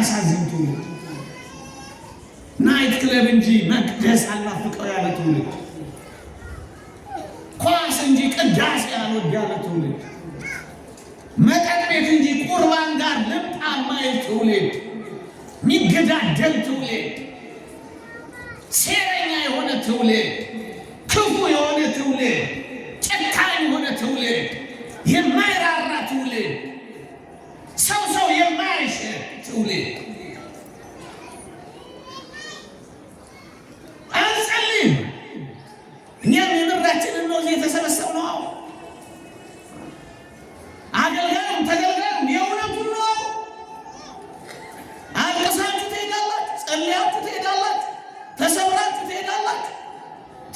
የሚያሳዝን ትውልድ፣ ናይት ክለብ እንጂ መቅደስ አልናፍቀው ያለ ትውልድ፣ ኳስ እንጂ ቅዳሴ አልወድ ያለ ትውልድ፣ መጠጥ ቤት እንጂ ቁርባን ጋር ልምጣ የማይል ትውልድ፣ የሚገዳደል ትውልድ፣ ሴረኛ የሆነ ትውልድ፣ ክፉ የሆነ ትውልድ፣ ጨካኝ የሆነ ትውልድ፣ የማይራራ ትውልድ፣ ሰው የማይሸጥ ትውልድ። አንጸልይም። እኛም የምራችንን ነው እዚህ የተሰበሰብነው። አገልጋዩም ተገልጋዩም የእውነቱን ነው። አልቅሳችሁ ትሄዳላችሁ፣ ጸልያችሁ ትሄዳላችሁ፣ ተሰብራችሁ ትሄዳላችሁ፣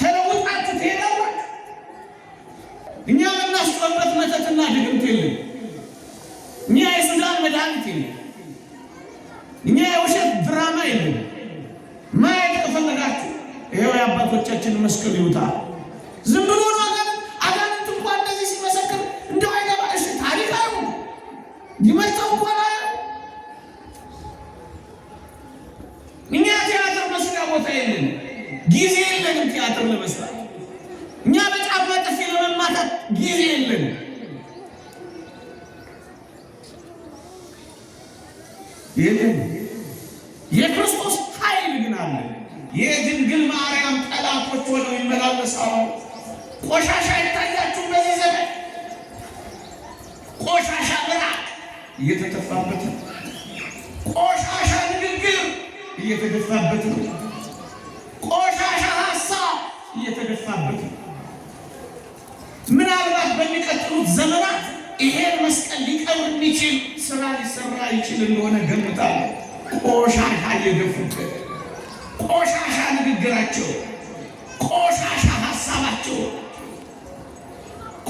ተለውጣችሁ ትሄዳላችሁ። እኛ የምናስቆበት መተትና ድግምት የለም። እኛ የሱዳን መድኃኒት የለም። እኛ የውሸት ድራማ የለም። ማየት ከፈለጋችሁ ይኸው የአባቶቻችን መስቀል ይውጣ። ዝም ብሎ ነው አጋንንት እንኳን እንደዚህ ሲመሰክር እንደው አይገባ። እሺ ታሪክ አሉ ይመጣው እንኳን እኛ ቲያትር መስሪያ ቦታ የለን፣ ጊዜ የለንም ቲያትር ለመስራት። እኛ በጫማ ጥፊ ለመማታት ጊዜ የለን። የክርስቶስ ኃይል ግን አለ። የድንግል ማርያም ጠላቶች ሆነው ይመላለሳሉ። ቆሻሻ ይታያችሁ በዚህ ዘመን። ቆሻሻ ምራቅ እየተተፋበት ነው። ቆሻሻ ንግግር እየተደፋበት ነው። ቆሻሻ ሀሳብ እየተደፋበት ነው። ምናልባት በሚቀጥሉት ዘመናት ይሄን መስቀል ሊቀብር የሚችል ስራ ሊሰራ ይችል እንደሆነ ገምታለሁ። ቆሻሻ እየደፉት፣ ቆሻሻ ንግግራቸው፣ ቆሻሻ ሀሳባቸው፣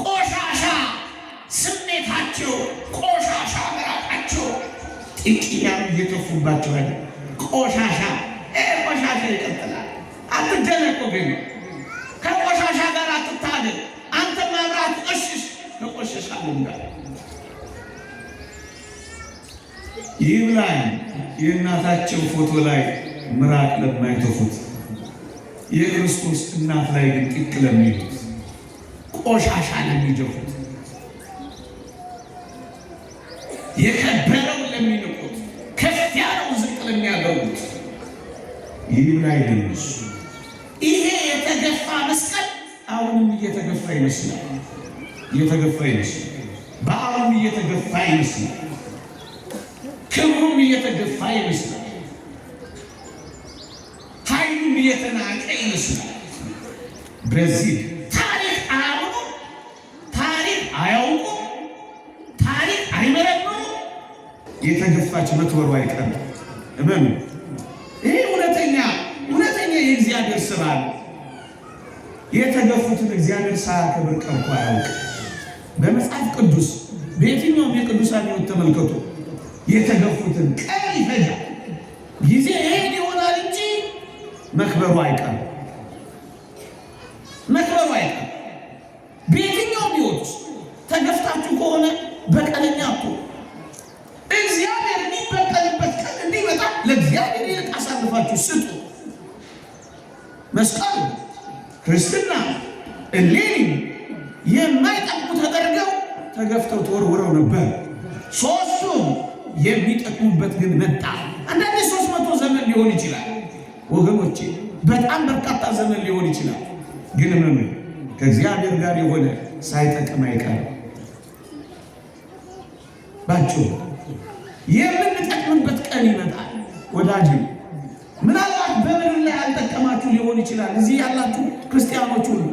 ቆሻሻ ስሜታቸው፣ ቆሻሻ ምራቃቸው ጥቂያም እየተፉባቸው ያለ ቆሻሻ ይቀጥላል። አትደነቁ ግን ከቆሻሻ ጋር አትታገል። አንተ መብራት እሽሽ ተቆሸሻል እንዳለ ይብላኝ የእናታቸው ፎቶ ላይ ምራቅ ለማይተፉት የክርስቶስ እናት ላይ ግን ጥቅ ለሚሉት ቆሻሻ ለሚደፉት የከበረውን ለሚንቁት ከፍ ያለውን ዝቅ ለሚያደርጉት ይብላኝ ለነሱ። ይሄ የተገፋ መስቀል አሁንም እየተገፋ ይመስላል። በአሁንም እየተገፋ ይመስላል። ክብሩም እየተገፋ ይመስላል። ኃይሉም እየተናቀ ይመስላል። በዚህ ታሪክ አያምኑ፣ ታሪክ አያውቁ፣ ታሪክ አይመረምሩ። የተገፋች መክበሩ አይቀርም። እመኑ። ይሄ እውነተኛ የእግዚአብሔር ስራ ነው። የተገፉትን እግዚአብሔር ሳያከብር ቀርቶ አያውቅም። በመጽሐፍ ቅዱስ በየትኛውም የቅዱሳን ሕይወት ተመልከቱ። የተገፉትን ቀን ይፈጃል፣ ጊዜ ይሄን ይሆናል እንጂ መክበሩ አይቀርም። በየትኛውም ሕይወት ውስጥ ተገፍታችሁ ከሆነ በቀለኛ እኮ እግዚአብሔር የሚበቀልበት ቀን እንዲመጣ ለእግዚአብሔር ይልቅ አሳልፋችሁ ስጡ። መስቀሉ ክርስትና እሌኒ የማይጠቅሙ ተደርገው ተገፍተው ተወርውረው ነበር። ሶስቱም የሚጠቅሙበት ግን መጣ። አንዳንዴ 300 ዘመን ሊሆን ይችላል ወገኖቼ፣ በጣም በርካታ ዘመን ሊሆን ይችላል። ግን ምን ከእግዚአብሔር ጋር የሆነ ሳይጠቅም አይቀርም። ባጭሩ የምንጠቅምበት ቀን ይመጣል ወዳጅ። ምናልባት በምድር ላይ አልጠቀማችሁ ሊሆን ይችላል። እዚህ ያላችሁ ክርስቲያኖች ሁሉ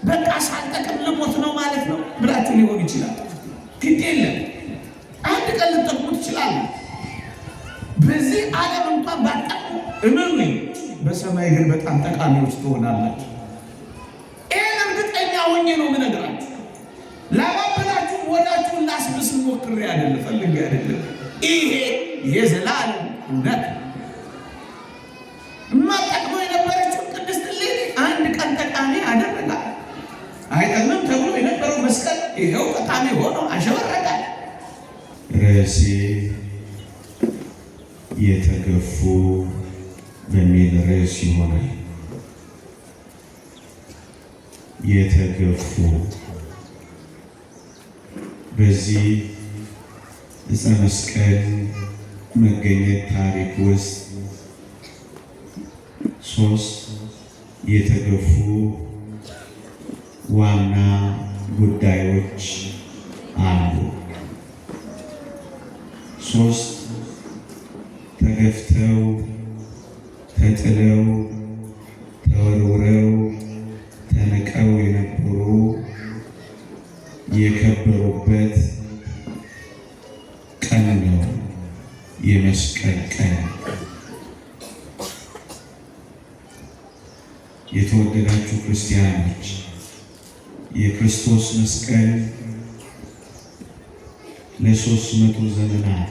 በቃ ሳልጠቅም ልሞት ነው ማለት ነው ብላችሁ ሊሆን ይችላል። ግድ የለም፣ አንድ ቀን ልጠቅሙ ትችላላችሁ። በዚህ ዓለም እንኳን ባጠቅሙ እመኑኝ፣ በሰማይ ግን በጣም ጠቃሚዎች ትሆናላችሁ። ይህን እርግጠኛ ሆኜ ነው የምነግራችሁ። ላባበላችሁ ወዳችሁን ላስብስ ሞክሬ አይደለም፣ ፈልጌ አይደለም። ይሄ የዘላለም እውነት የማጠቅመው የነበረችውን ቅድስት እሌኒ አንድ ቀን ጠቃሚ አደረጋል። አይጠቅምም ተብሎ የነበረው መስቀል ይኸው ጠቃሚ ሆኖ አሸበረቀ። ርዕሴ የተገፉ በሚል ርዕስ ይሆናል። የተገፉ በዚህ ዕፀ መስቀል መገኘት ታሪክ ውስጥ ሶስት የተገፉ ዋና ጉዳዮች አሉ። ሶስት ተገፍተው ተጥለው ተወርውረው ተንቀው የነበሩ የከበሩበት ቀን ነው፣ የመስቀል ቀን። የተወደዳችሁ ክርስቲያኖች የክርስቶስ መስቀል ለ300 ዘመናት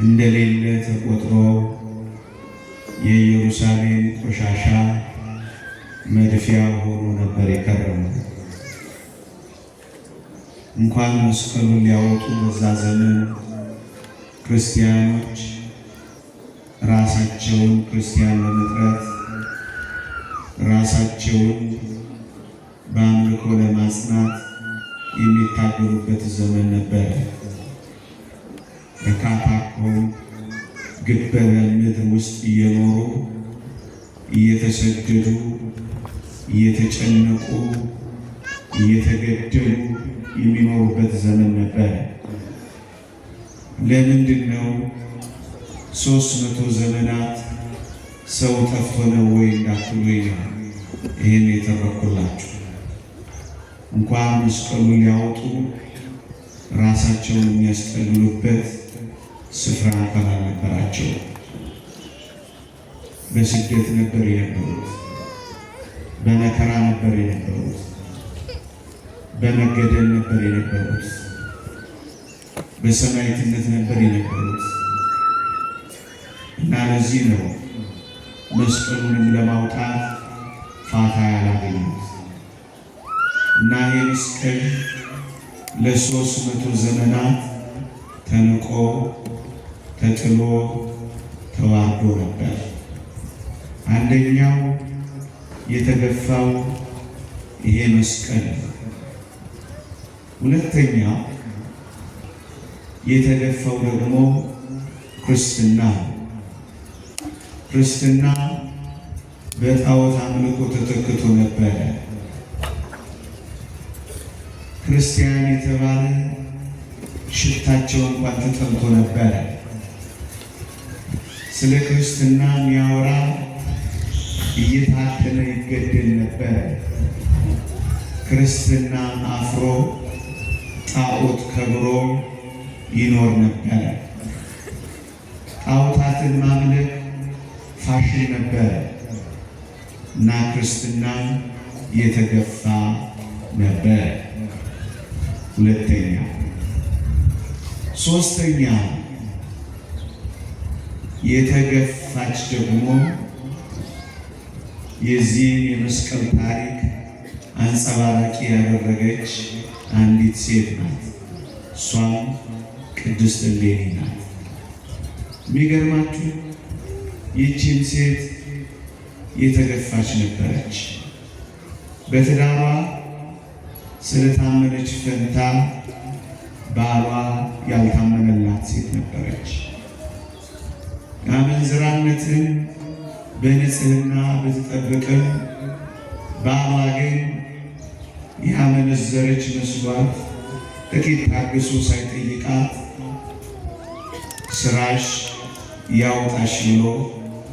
እንደሌለ ተቆጥሮ የኢየሩሳሌም ቆሻሻ መድፊያ ሆኖ ነበር የከረመው። እንኳን መስቀሉን ሊያወጡ በዛ ዘመን ክርስቲያኖች ራሳቸውን ክርስቲያን ለመጥራት ራሳቸውን በአምልኮ ለማጽናት የሚታገሉበት ዘመን ነበረ። በካታኮምብ ግበበ ምድር ውስጥ እየኖሩ እየተሰደዱ እየተጨነቁ እየተገደሉ የሚኖሩበት ዘመን ነበረ። ለምንድን ነው 300 ዘመናት ሰው ጠፍቶ ነው ወይ እንዳትሉ ይህን የተረኩላችሁ። እንኳን መስቀሉን ሊያወጡ ራሳቸውን የሚያስጠልሉበት ስፍራ እንኳን አልነበራቸው። በስደት ነበር የነበሩት፣ በመከራ ነበር የነበሩት፣ በመገደል ነበር የነበሩት፣ በሰማዕትነት ነበር የነበሩት እና ለዚህ ነው መስቀሉንም ለማውጣት ፋታ ያላገኙት እና ይህ መስቀል ለ300 ዘመናት ተንቆ ተጥሎ ተዋርዶ ነበር። አንደኛው የተገፋው ይሄ መስቀል፣ ሁለተኛው የተገፋው ደግሞ ክርስትና። ክርስትና በጣዖት አምልኮ ተተክቶ ነበረ። ክርስቲያን የተባለ ሽታቸው እንኳን ተጠልቶ ነበረ። ስለ ክርስትና የሚያወራ እየታደነ ይገደል ነበረ። ክርስትና አፍሮ ጣዖት ከብሮ ይኖር ነበረ። ጣዖታትን ማምለክ ፋሽን ነበረ እና ክርስትና የተገፋ ነበር። ሁለተኛ። ሶስተኛ የተገፋች ደግሞ የዚህን የመስቀል ታሪክ አንጸባራቂ ያደረገች አንዲት ሴት ናት። እሷም ቅድስት እሌኒ ናት። የሚገርማችሁ ይህችን ሴት የተገፋች ነበረች። በትዳሯ ስለታመነች ፈንታ ባሏ ያልታመነላት ሴት ነበረች። አመንዝራነትን በንጽህና ብትጠብቅም ባሏ ግን ያመነዘረች መስሏት ጥቂት ታግሶ ሳይጠይቃት ስራሽ ያውጣሽ ብሎ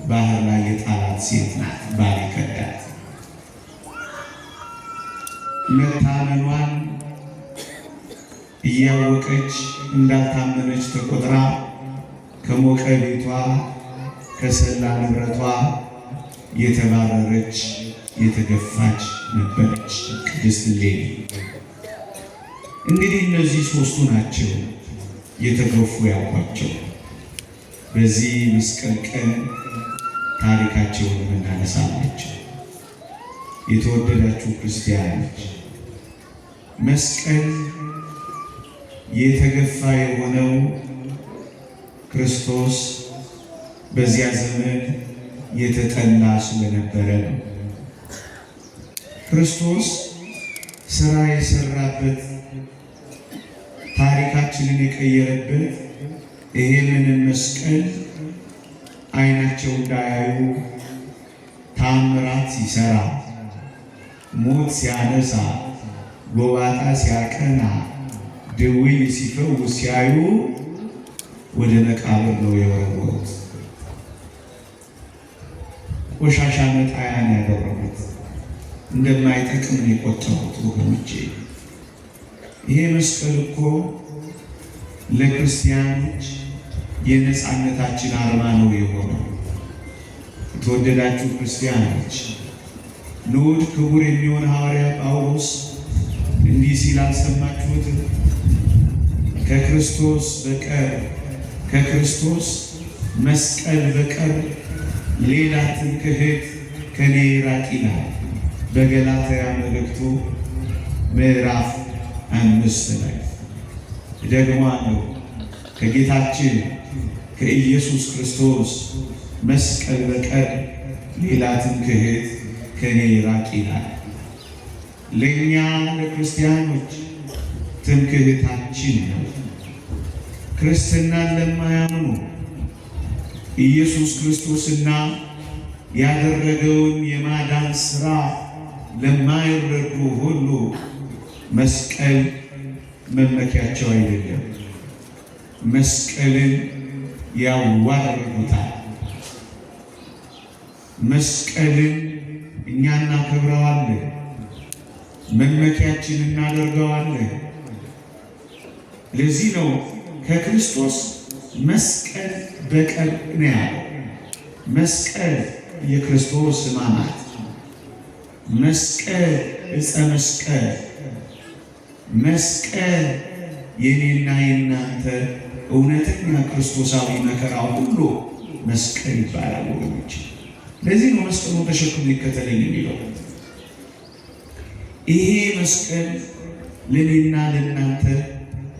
ባህር ላይ የጣላት ሴት ናት። ባል ከዳት። መታመኗን እያወቀች እንዳልታመነች ተቆጥራ ከሞቀ ቤቷ ከሰላ ንብረቷ የተባረረች የተገፋች ነበረች ቅድስት እሌኒ። እንግዲህ እነዚህ ሶስቱ ናቸው የተገፉ ያልኳቸው። በዚህ መስቀል ቀን ታሪካቸውን የምናነሳላቸው። የተወደዳችሁ ክርስቲያኖች መስቀል የተገፋ የሆነው ክርስቶስ በዚያ ዘመን የተጠላ ስለነበረ ነው። ክርስቶስ ስራ የሰራበት ታሪካችንን የቀየረበት ይሄንን መስቀል አይናቸው እንዳያዩ ታምራት ሲሰራ፣ ሞት ሲያነሳ፣ ጎባጣ ሲያቀና፣ ድውይ ሲፈውስ ሲያዩ ወደ መቃብር ነው የወረወሩት። ቆሻሻ መጣያን ያደረጉት፣ እንደማይጠቅም ነው የቆጠሩት። ወገኖቼ ይሄ መስቀል እኮ ለክርስቲያኖች የነፃነታችን አርማ ነው የሆነው። የተወደዳችሁ ክርስቲያኖች ንዑድ ክቡር የሚሆን ሐዋርያ ጳውሎስ እንዲህ ሲል አልሰማችሁትም? ከክርስቶስ በቀር ከክርስቶስ መስቀል በቀር ሌላ ትምክህት ከኔ ይራቅ ይላል በገላትያ መልእክቱ ምዕራፍ 5 ላይ። ደግሞ አለው ከጌታችን ከኢየሱስ ክርስቶስ መስቀል በቀር ሌላ ትምክህት ከኔ ይራቅ ይላል። ለእኛ ለክርስቲያኖች ትምክህታችን ነው። ክርስትናን ለማያምኑ ኢየሱስ ክርስቶስና ያደረገውን የማዳን ሥራ ለማይረዱ ሁሉ መስቀል መመኪያቸው አይደለም። መስቀልን ያዋርዱታል። መስቀልን እኛ እናከብረዋለን፣ መመኪያችን እናደርገዋለን። ለዚህ ነው ከክርስቶስ መስቀል በቀር ነው ያለው። መስቀል የክርስቶስ ሕማማት፣ መስቀል ዕፀ መስቀል፣ መስቀል የኔና የናንተ እውነተኛ ክርስቶሳዊ መከራ ሁሉ መስቀል ይባላል ወገኖች። ለዚህ ነው መስቀሉን ተሸክሞ ይከተለኝ የሚለው። ይሄ መስቀል ለኔና ለናንተ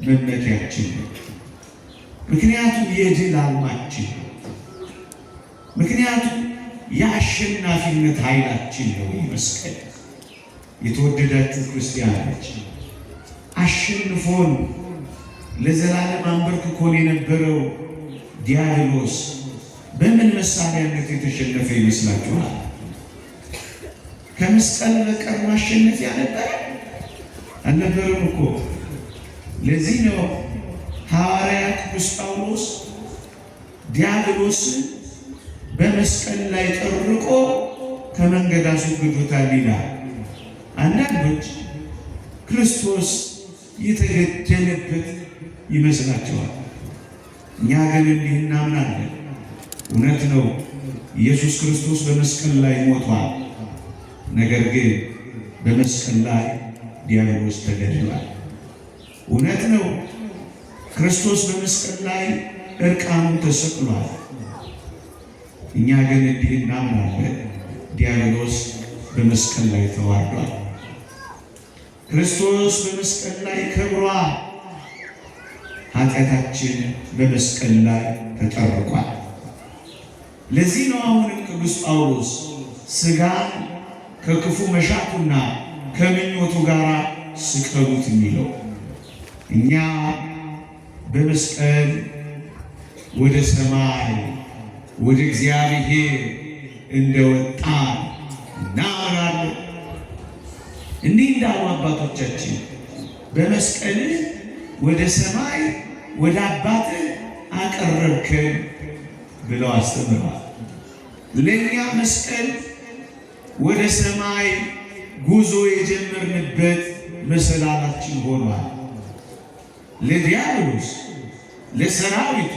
መመኪያችን ነው። ምክንያቱም የድል አልማችን ነው። ምክንያቱም የአሸናፊነት ኃይላችን ነው። ይህ መስቀል የተወደዳችሁ ክርስቲያኖች አሸንፎን ለዘላለም አንበርክኮን የነበረው ዲያብሎስ በምን መሳሪያነት የተሸነፈ ይመስላችኋል? ከመስቀል በቀር ማሸነፊያ ነበረ? አልነበረም እኮ። ለዚህ ነው ሐዋርያ ቅዱስ ጳውሎስ ዲያብሎስን በመስቀል ላይ ጠርቆ ከመንገድ አስወግዶታል ይላል። አንዳንዶች ክርስቶስ የተገደለበት ይመስላቸዋል። እኛ ግን እንዲህ እናምናለን። እውነት ነው፣ ኢየሱስ ክርስቶስ በመስቀል ላይ ሞቷል። ነገር ግን በመስቀል ላይ ዲያብሎስ ተገድሏል። እውነት ነው፣ ክርስቶስ በመስቀል ላይ እርቃኑን ተሰቅሏል። እኛ ግን እንዲህ እናምናለን፣ ዲያብሎስ በመስቀል ላይ ተዋርዷል። ክርስቶስ በመስቀል ላይ ከብሯል። ኃጢአታችን በመስቀል ላይ ተጠርቋል። ለዚህ ነው አሁንም ቅዱስ ጳውሎስ ሥጋን ከክፉ መሻቱና ከምኞቱ ጋር ስቀሉት የሚለው። እኛ በመስቀል ወደ ሰማይ ወደ እግዚአብሔር እንደወጣ እናምናለን። እንዲህ እንዳሉ አባቶቻችን በመስቀል ወደ ሰማይ ወደ አባትህ አቀረብከን ብለው አስተምረዋል። ለእኛ መስቀል ወደ ሰማይ ጉዞ የጀመርንበት መሰላላችን ሆኗል። ለዲያብሎስ ለሰራዊቱ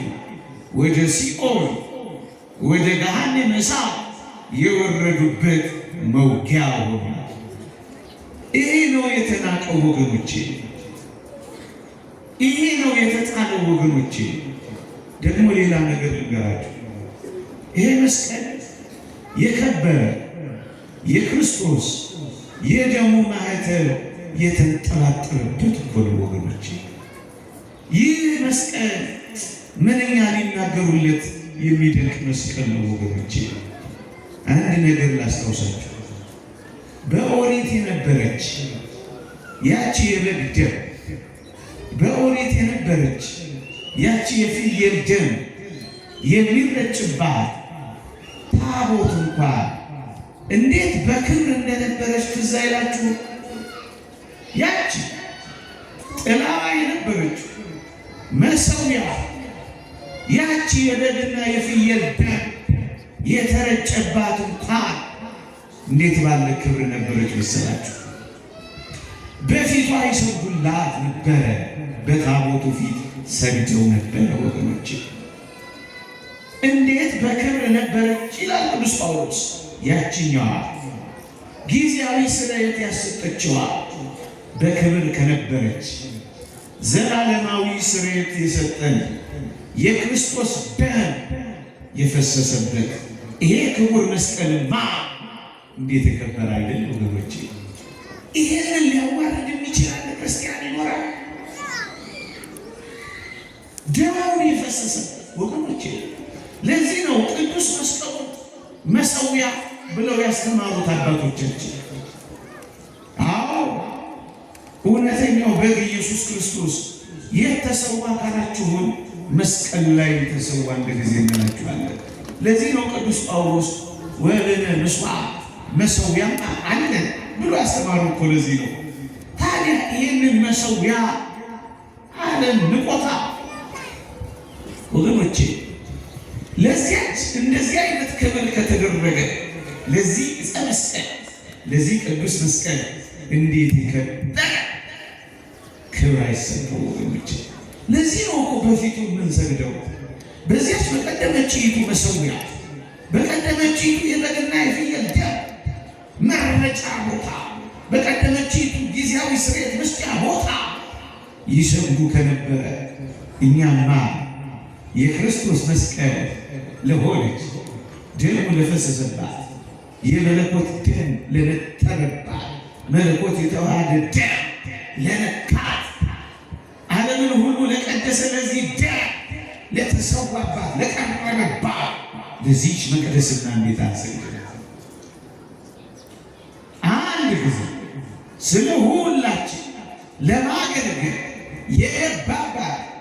ወደ ሲኦል ወደ ገሃነመ እሳት የወረዱበት መውጊያ ሆኗል። ይሄ ነው የተናቀው ወገኖቼ፣ ይሄ ነው የተጣለው ወገኖቼ። ደግሞ ሌላ ነገር ልንገራችሁ። ይሄ መስቀል የከበረ የክርስቶስ የደሙ ማኅተም የተንጠላጠለበት እኮ ነው ወገኖቼ። ይህ መስቀል ምንኛ ሊናገሩለት የሚደንቅ መስቀል ነው ወገኖቼ። አንድ ነገር ላስታውሳችሁ። በኦሪት የነበረች ያቺ የበግ ደም፣ በኦሪት የነበረች ያቺ የፍየል ደም የሚረጭባት ታቦት እንኳን እንዴት በክብር እንደነበረች ትዝ አይላችሁ? ያቺ ጥላዋ የነበረች መሠዊያ ያቺ የበግና የፍየል ደም የተረጨባት እንኳን እንዴት ባለ ክብር ነበረች መሰላችሁ? በፊቷ ይሰግዱላት ነበረ፣ በታቦቱ ፊት ሰግደው ነበረ ወገኖች። እንዴት በክብር ነበረች ይላል ቅዱስ ጳውሎስ። ያችኛዋ ጊዜያዊ ስርየት ያሰጠችዋ በክብር ከነበረች ዘላለማዊ ስርየት የሰጠን የክርስቶስ ደም የፈሰሰበት ይሄ ክቡር መስቀልማ እንዴት የከበረ አይደል ወገኖቼ? ይሄንን ሊያዋርድ የሚችል ክርስቲያን ይኖራል? ደሙን የፈሰሰ ወገኖቼ። ለዚህ ነው ቅዱስ መስቀሉ መሠዊያ ብለው ያስተማሩት አባቶቻችን። አዎ እውነተኛው በግ ኢየሱስ ክርስቶስ የተሰዋ ካላችሁን መስቀል ላይ ተሰዋ እንደዚህ እንላችኋለን። ለዚህ ነው ቅዱስ ጳውሎስ ወለነ መስዋዕ መሠዊያ አለ ብሎ ያስተማሩ እኮ ለዚህ ነው። ታዲያ ይህንን መሠዊያ ዓለም ንቆታ ወገኖቼ። ለዚያች እንደዚህ አይነት ክብር ከተደረገ ለዚህ ዕፀ መስቀል ለዚህ ቅዱስ መስቀል እንዴት የከበረ ክብር አይሰጠው ወገኖቼ። ለዚህ ነው እኮ በፊቱ የምንሰግደው። በዚያች በቀደመችይቱ መሠዊያ በቀደመችይቱ የበግና የፍየል ደም መረጫ ቦታ በቀደመችይቱ ጊዜያዊ ስርየት መስጫ ቦታ ይሰግዱ ከነበረ እኛማ የክርስቶስ መስቀል ለሆነች ደሙ ለፈሰሰባት የመለኮት ደም ለነጠረባት መለኮት የተዋሃደ ደም ለነካት ዓለምን ሁሉ ለቀደሰ ለዚህ ደም ለተሰዋባት ለቀረበባት ለዚች መቅደስና እንዴት አንሰግድ? አንድ ጊዜ ስለ ሁላችን ለማገልገል የባባ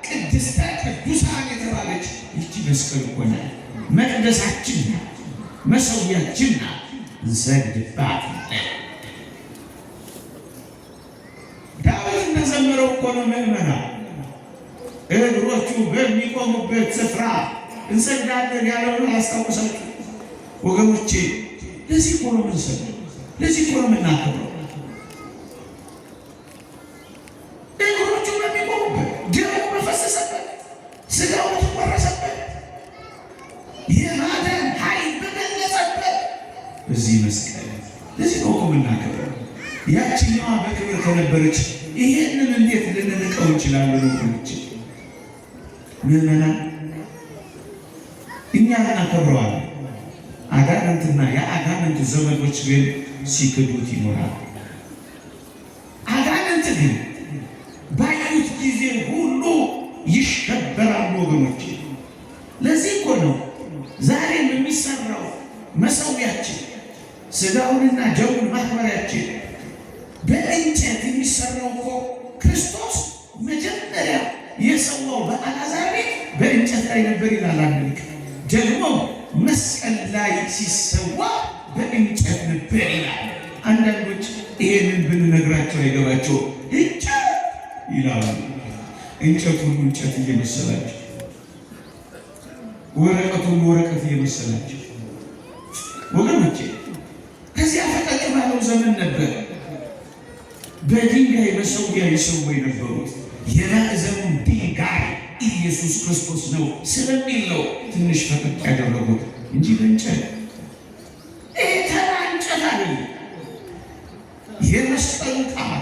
ቅድስተ ቅዱሳን የተባለች ይቺ መስቀል እኮ ናት። መቅደሳችን ናት፣ መሠዊያችን ናት። እንሰግድባት። ዳዊት እንደዘመረው እኮ ነው ምዕመናን፣ እግሮቹ በሚቆሙበት ስፍራ እንሰግዳለን ያለውን አላስታውሳችሁ ወገኖቼ? ለዚህ እኮ ነው የምንሰግደው፣ ለዚህ እኮ ነው የምናከብረው። እግሮቹ በሚቆሙበት ደሙ በፈሰሰበት ሥጋው በተቆረሰበት የማዳን ኃይል በገለጸበት በዚህ መስቀል ለዚህ ነው እኮ የምናከብረው። ያችኛዋ በክብር ከነበረች ይሄንን እንዴት ልንንቀው እንችላለን ወገኖቼ? ምዕመናን እኛ እናከብረዋለን። አጋንንትና የአጋንንት ዘመዶች ግን ሲክዱት ይኖራል። አጋንንት ግን ባዩት ጊዜ ሁሉ ይሸበራሉ ወገኖች። ለዚህ እኮ ነው ዛሬም የሚሰራው መሠዊያችን ሥጋውንና ደሙን ማክበሪያችን በእንጨት የሚሰራው እኮ ክርስቶስ መጀመሪያ የሰዋው በአልዓዛር ቤት በእንጨት ላይ ነበር ይላል አንድ ሊቅ። ደግሞ መስቀል ላይ ሲሰዋ በእንጨት ነበር ይላል። አንዳንዶች ይሄንን ብንነግራቸው አይገባቸው እንጨት ይላሉ። እንጨት ሁሉ እንጨት እየመሰላቸው፣ ወረቀት ሁሉ ወረቀት እየመሰላቸው ወገኖቼ፣ ከዚያ ፈቀቅ ባለው ዘመን ነበር በድንጋይ መሠዊያ ይሰዉ የነበሩት። የማዕዘኑን ድንጋይ ኢየሱስ ክርስቶስ ነው ስለሚል ነው ትንሽ ፈቀቅ ያደረጉት እንጂ በእንጨት ተራ እንጨት አይደለም። የመስቀሉ ቃል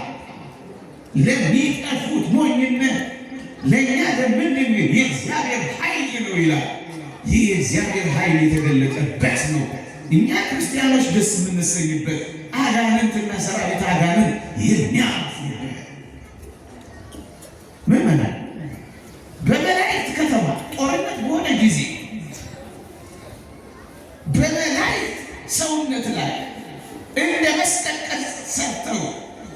ለሚጠፉት ሞኝነት፣ ለእኛ ለምንድን የእግዚአብሔር ኃይል ነው ይላል። ይህ የእግዚአብሔር ኃይል የተገለጠበት ነው። እኛ ክርስቲያኖች ደስ የምንሰኝበት፣ አጋንንትና ሰራዊት አጋንንት የሚያፍሩበት። ምዕመናን በመላእክት ከተማ ጦር ሰውነት ላይ እንደ መስቀል ቅርጽ ሰርተው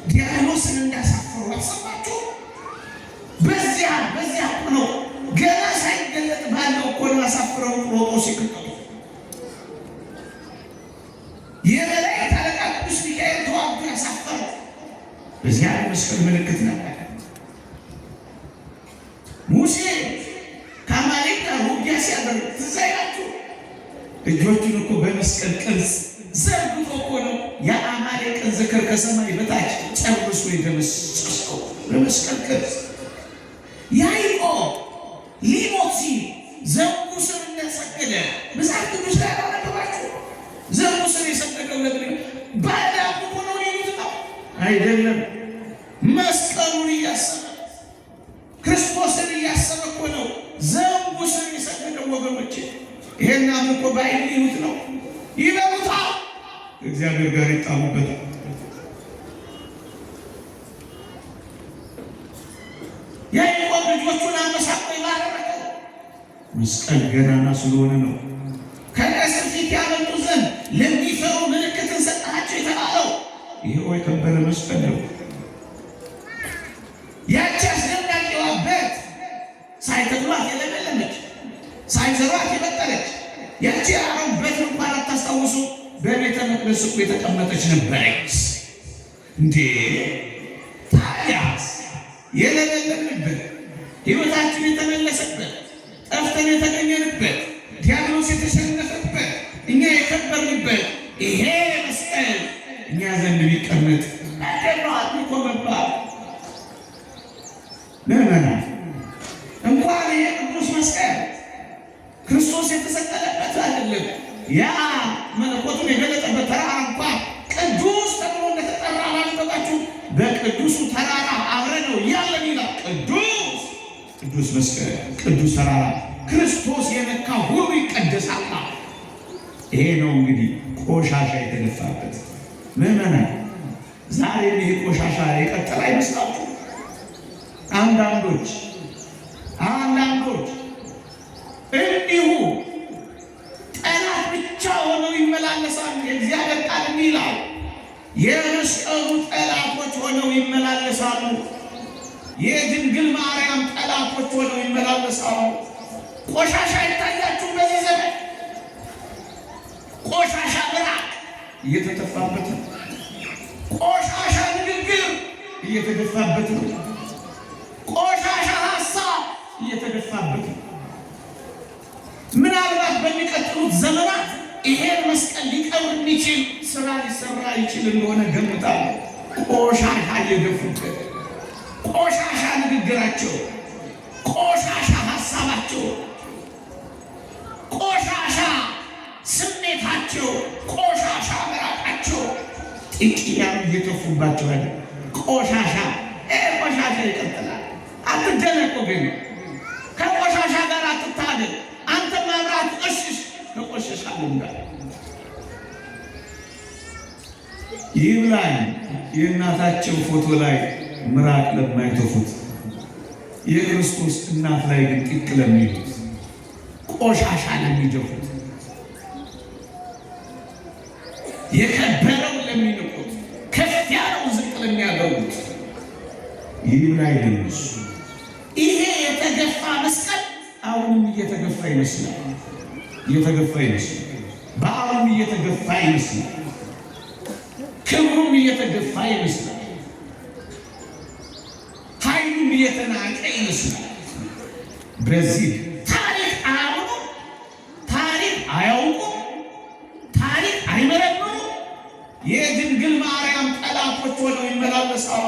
ዲያብሎስን እንዳሳፈሩ አሰባችሁ። በዚያ ነው ገና ሳይገለጥ ባለው እኮ ነው አሳፍረው ሮጦ ሲከተሉ የመላእክት አለቃ ቅዱስ ሚካኤል ተዋግቶ ያሳፈረው በዚያ መስቀል ምልክት ነበር። ሙሴ ከአማሌቅ ጋር ውጊያ ሲያደርግ ትዝ አይላችሁ? እጆቹን እኮ በመስቀል ቅርጽ ዘርግቶ እኮ ነው የአማሌቅን ዝክር ከሰማይ በታች ጨርሶ የደመሰሰው በመስቀል ቅርጽ። ያዕቆብ ሊሞት ሲል ዘንጉ ስር እንደሰገደ መጽሐፍ ቅዱስ ላይ አነበባችሁ? ዘንጉ ስር የሰገደው ለምን ባዳሙ ሆኖ ሊሉት ነው አይደለም። መስቀሉን እያሰበ ክርስቶስን እያሰበ እኮ ነው ዘንጉ ስር የሰገደው ወገኖቼ። ይሄን አምልኮ ባይል ሊሉት ነው፣ ይበሉታል፣ እግዚአብሔር ጋር ይጣሉበታል። ያዕቆብ ልጆቹን አመሳቆ ይባረከው መስቀል ገናና ስለሆነ ነው። ከቀስት ፊት ያመጡ ዘንድ ለሚፈሩ ምልክትን ሰጣቸው የተባለው ይሄው የከበረ መስቀል ነው። ያቺ አስደናቂዋ በት ሳይተክሏት የለመለመች ሳይዘሯት የበቀለች ያቺ አሮን በት እንኳን አታስታውሱ? በቤተ መቅደስ እኮ የተቀመጠች ነበረች እንዴ! ታዲያስ የለመለምንበት ሕይወታችን የተመለሰበት ጠፍተን የተገኘንበት ዲያብሎስ የተሸነፈበት እኛ የከበርንበት ይሄ መስቀል እኛ ዘንድ ቢቀመጥ አደረዋት እኮ መባል ለመና እንኳን ይሄ ቅዱስ መስቀል ክርስቶስ የተሰቀለበት አይደለም፣ ያ መለኮቱን የገለጠበት ተራራ እንኳን ቅዱስ ተብሎ እንደተጠራ አላነበባችሁ? በቅዱሱ ተራራ አብረነው ያለን ይላል። ቅዱስ መስቀል፣ ቅዱስ ተራራ ክርስቶስ የነካ ሁሉ ይቀደሳል። ይሄ ነው እንግዲህ ቆሻሻ የተደፋበት። ምዕመናን ዛሬ ይሄ ቆሻሻ የቀጠለ አይመስላችሁ? አንዳንዶች እንዲሁ ጠላት ብቻ ሆነው ይመላለሳሉ። የእግዚአብሔር ቃል ይላል የመስቀሉ ጠላቶች ሆነው ይመላለሳሉ። የድንግል ማርያም ጠላቶች ሆነው ይመላለሳሉ። ቆሻሻ ይታያችሁ? በዚህ ዘመን ቆሻሻ ምራቅ እየተተፋበት ነው። ቆሻሻ ንግግር እየተደፋበት ነው። ቆሻሻ ሀሳብ እየተደፋበት ነው። ምናልባት በሚቀጥሉት ዘመናት ይሄን መስቀል ሊቀብር የሚችል ስራ ሊሰራ ይችል እንደሆነ ገምታለሁ። ቆሻሻ እየደፉበት፣ ቆሻሻ ንግግራቸው፣ ቆሻሻ ሀሳባቸው፣ ቆሻሻ ስሜታቸው፣ ቆሻሻ መራቃቸው ጥቂያም እየተፉባቸው አለ። ቆሻሻ ይቀጥላል። አትደነቁ ግን ከቆሻሻ ጋር አትታደል። አንተ መብራት እሽሽ ተቆሸሻል እንዳለ ይብላኝ የእናታቸው ፎቶ ላይ ምራቅ ለማይተፉት የክርስቶስ እናት ላይ ግን ጥቅ ለሚሉት ቆሻሻ ለሚደፉት የከበረው ለሚንቁት ከፍ ያለው ዝቅ ለሚያደርጉት ይብላኝ ለነሱ ይሄ የተገፋ መስቀል አሁንም እየተገፋ ይመስላል። በዓሉም እየተገፋ ይመስላል። ክብሩም እየተገፋ ይመስላል። ኃይሉም እየተናቀ ይመስላል። በዚህ ታሪክ አያውቁ፣ ታሪክ አያውቁ፣ ታሪክ አይመረምሩ። የድንግል ማርያም ጠላቶች ሆነው ይመላለሳሉ።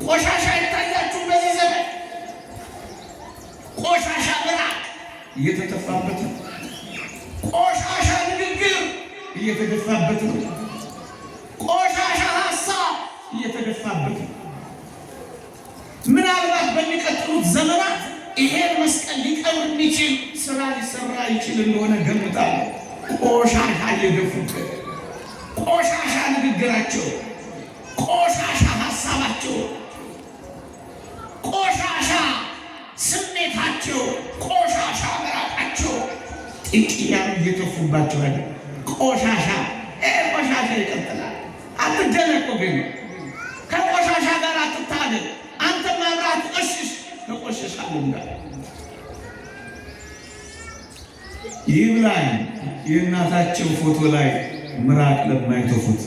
ቆሻሻ ይታያችሁ? በዚህ ዘመን ቆሻሻ ምራቅ እየተተፋበት ነው። ቆሻሻ ንግግር እየተደፋበት ነው። ቆሻሻ ሀሳብ እየተደፋበት ነው። ምናልባት በሚቀጥሉት ዘመናት ይሄን መስቀል ሊቀብር የሚችል ስራ ሊሰራ ይችል እንደሆነ ገምታለሁ። ቆሻሻ እየደፉበት፣ ቆሻሻ ንግግራቸው፣ ቆሻሻ ሀሳባቸው፣ ቆሻሻ ስሜታቸው፣ ቆሻሻ መራቃቸው ጥቂያም እየተፉባቸው አለ። ቆሻሻ ቆሻሻ ይቀጥላል። አትደነቁ ግን ከቆሻሻ ጋር አትታገል። አንተ መብራት እሽሽ ከቆሻሻው ጋር ይብላኝ። የእናታቸው ፎቶ ላይ ምራቅ ለማይተፉት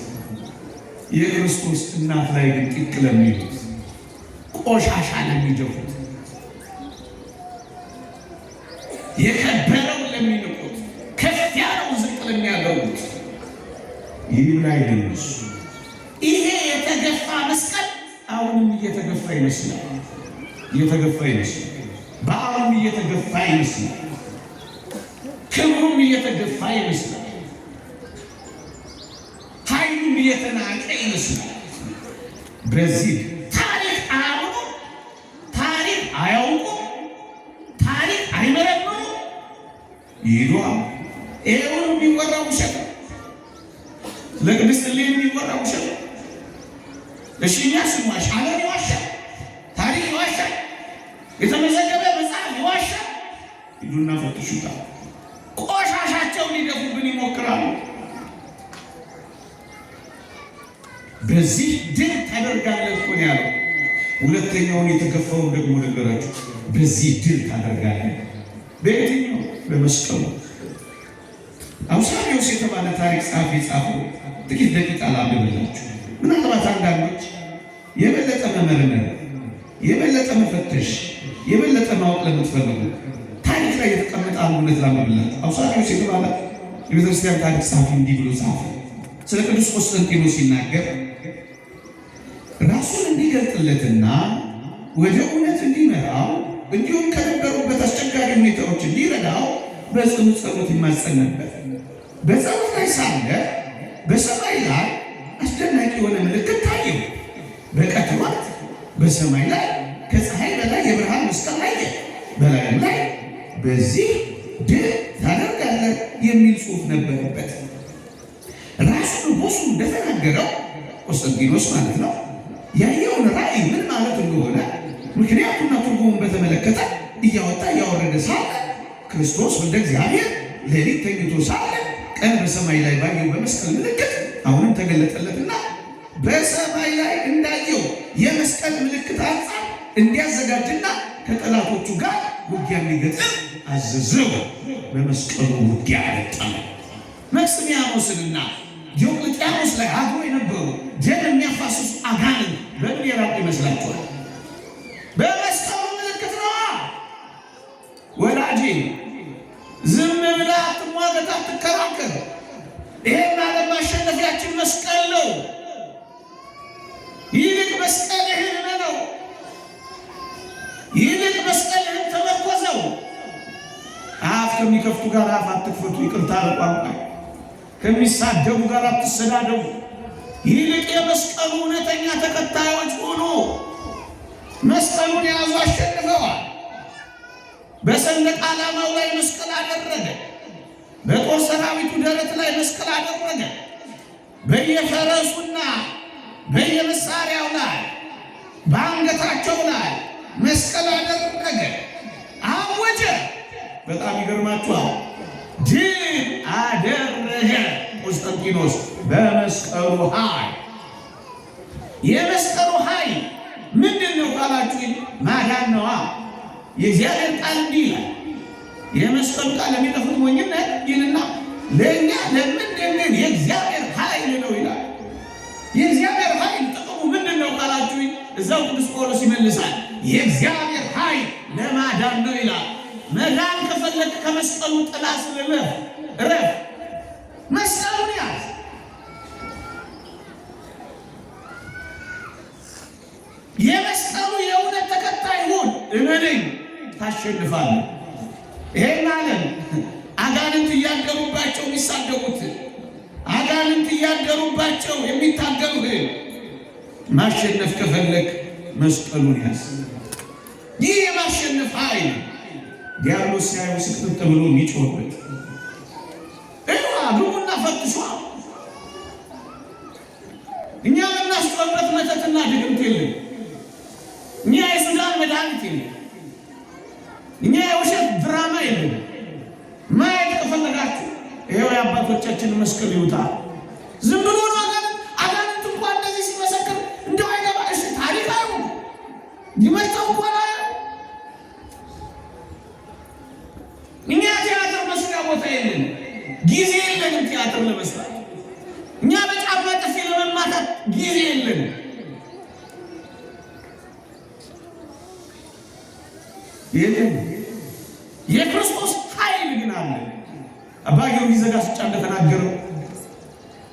የክርስቶስ እናት ላይ ግን ጥቅ ለሚሉት ቆሻሻ ለሚደፉት የከበረው ለሚንቁት ከፍ ያለውን ዝቅ ለሚያደርጉት ይብላኝ ለነሱ። ይሄ የተገፋ መስቀል አሁንም እየተገፋ ይመስላል። በአሁንም እየተገፋ ይመስላል። ክብሩም እየተገፋ ይመስላል። ኃይሉም እየተናቀ ይመስላል። በዚህ ታሪክ አያውቁ፣ ታሪክ አያውቁ፣ ታሪክ አይመረምሩ ይሏል። ይሄውን የሚወራው ውሸት ነው። ለቅድስት እሌኒ የሚወራው ውሸት ነው። እሺ እኛ ስንዋሽ ዓለም ይዋሻል፣ ታሪክ ይዋሻል፣ የተመዘገበ መጽሐፍ ይዋሻል። ሂዱና ፈትሹታል። ቆሻሻቸውን ሊገፉብን ይሞክራሉ። በዚህ ድል ታደርጋለህ እኮ ነው ያለው። ሁለተኛውን የተገፋውን ደግሞ ነገራችሁ። በዚህ ድል ታደርጋለህ። በየትኛው? በመስቀሉ። አውሳቢዎስ የተባለ ታሪክ ጸሐፊ የጻፈው ጥቂት ደቂቃ ላንብብላችሁ። ምናልባት አንዳንዶች የበለጠ መመርመር፣ የበለጠ መፈተሽ፣ የበለጠ ማወቅ ለምትፈልጉ ታሪክ ላይ የተቀመጠ አንዱነት ላንብብላችሁ። አውሳቢዎስ የተባለ የቤተክርስቲያን ታሪክ ጸሐፊ እንዲህ ብሎ ጻፈ። ስለ ቅዱስ ቆስጠንጢኖስ ሲናገር ራሱን እንዲገልጥለትና ወደ እውነት እንዲመራው እንዲሁም ከነበሩበት አስቸጋሪ ሁኔታዎች እንዲረዳው በጽኑ ጸሎት ይማጸን ነበር። በጸሎት ላይ ሳለ በሰማይ ላይ አስደናቂ የሆነ ምልክት ታየው። በቀትር ወቅት በሰማይ ላይ ከፀሐይ በላይ የብርሃን መስቀል አየ። በላዩም ላይ በዚህ ድል ታደርጋለህ የሚል ጽሑፍ ነበረበት። ራሱ ንጉሡ እንደተናገረው ቆስጠንጢኖስ ማለት ነው ያየውን ራእይ ምን ማለት እንደሆነ ምክንያቱና ትርጉሙን በተመለከተ እያወጣ እያወረደ ሳለ ክርስቶስ ወልደ እግዚአብሔር ሌሊት ተኝቶ ሳለ ቀን በሰማይ ላይ ባየው በመስቀል ምልክት አሁንም ተገለጠለትና በሰማይ ላይ እንዳየው የመስቀል ምልክት አንጻር እንዲያዘጋጅና ከጠላቶቹ ጋር ውጊያ እንዲገጥም አዘዘው። በመስቀሉ ውጊያ ገጠመ። መክስሚያኖስንና ዲዮቅልጥያኖስ ላይ አድሮ የነበሩ ደም የሚያፋስሱ አጋንንት በምን የራቁ ይመስላችኋል? በመስቀሉ ምልክት ነው። ወዳጄ ዝም ብላ አትሟገት፣ አትከራከር። ይሄን ዓለም ማሸነፊያችን መስቀል ነው። ይልቅ መስቀልህን ነው፣ ይልቅ መስቀልህን ተመርኮዘው። አፍ ከሚከፍቱ ጋር አፍ አትክፈቱ፣ ይቅርታ ለቋንቋ ከሚሳደቡ ጋር አትሰዳደቡ። ይልቅ የመስቀሉ እውነተኛ ተከታዮች ሆኖ መስቀሉን የያዙ አሸንፈዋል። በሰንደቅ ዓላማው ላይ መስቀል አደረገ። በጦር ሰራዊቱ ደረት ላይ መስቀል አደረገ። በየፈረሱና በየመሳሪያው ላይ በአንገታቸው ላይ መስቀል አደረገ፣ አወጀ። በጣም ይገርማችኋል። ድል አደረገ ቆስጠንጢኖስ በመስቀሉ ኃይል። የመስቀሉ ኃይል ምንድን ነው ካላችሁ ማዳን ነዋ። የእግዚአብሔር ቃል እንዲህ ይላል። የመስቀሉ ቃል ለሚጠፉት ሞኝነት ይልና ለእኛ ለምንድን የእግዚአብሔር ኃይል ነው ይላል። የእግዚአብሔር ኃይል ጥቅሙ ምንድን ነው ካላችሁ እዛው ቅዱስ ጳውሎስ ይመልሳል። የእግዚአብሔር ኃይል ለማዳን ነው ይላል። መዳን ከፈለግ ከመስቀሉ ጥላ ስር እረፍ። መስቀሉን ያዝ። የመስቀሉ የእውነት ተከታይ ሁን። እመነኝ፣ ታሸንፋለህ። ይሄን ዓለም አጋንንት እያደሩባቸው የሚሳደቡት፣ አጋንንት እያደሩባቸው የሚታገሉህን ማሸነፍ ከፈለግ መስቀሉን ያዝ። ይህ የማሸነፍ ኃይል ዲያብሎስ ሲያዩ ስቅጥጥ ብሎ የሚጮህበት ግቡና ፈትሿ። እኛ የምናስጮህበት መተትና ድግምት የለም። እኛ የሱዳን መድኃኒት የለም። እኛ የውሸት ድራማ የለም። ማየት ከፈለጋችሁ ይኸው የአባቶቻችን መስቀል ይውጣ። ዝም ብሎ ነው አጋንንት እንኳን እንደዚህ ሲመሰክር እንደው አይገባ። እሺ ታሪክ አይሆን ይመጣው እንኳን እኛ ቲያትር መስሪያ ቦታ የለን፣ ጊዜ የለንም ቲያትር ለመስራት። እኛ በጫማ ጥፊ ለመማታት ጊዜ የለንም። የክርስቶስ ኃይል ግን አለ። አባ ጊዮርጊስ ዘጋስጫ እንደተናገረው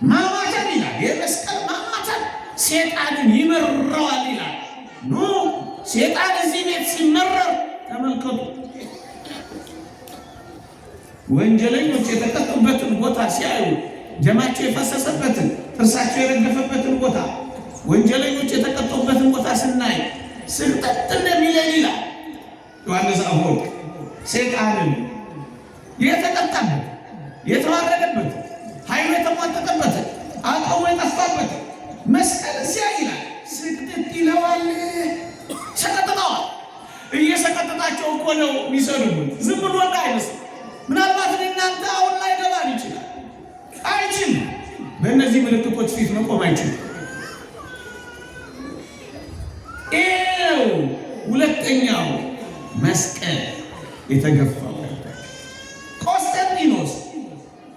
ማማተን ይላል፣ የመስቀል ማማተን ሴጣንን ይመረዋል ይላል። ኖ ሴጣን እዚህ ቤት ሲመረር ተመልከቱ። ወንጀለኞች የተቀጡበትን ቦታ ሲያዩ፣ ደማቸው የፈሰሰበትን ጥርሳቸው የረገፈበትን ቦታ፣ ወንጀለኞች የተቀጡበትን ቦታ ስናይ ስቅጥጥ እንደሚለን ይላል ዮሐንስ አፈወርቅ። ሴጣንን የተቀጣበት የተዋረደበት ኃይሉ የተሟጠጠበት አቅሙ የጠፋበት መስቀል ሲያይ ይላል ስቅጥጥ ይለዋል። ሰቀጥጠዋል። እየሰቀጥጣቸው እኮ ነው የሚሰሩት። ዝም ብሎ አይመስልም። ምናልባት እናንተ አሁን ላይ ገባን ይችላል፣ አይችልም። በእነዚህ ምልክቶች ፊት መቆም አይችልም። ይኸው ሁለተኛው መስቀል የተገፋው ቆስጠንጢኖስ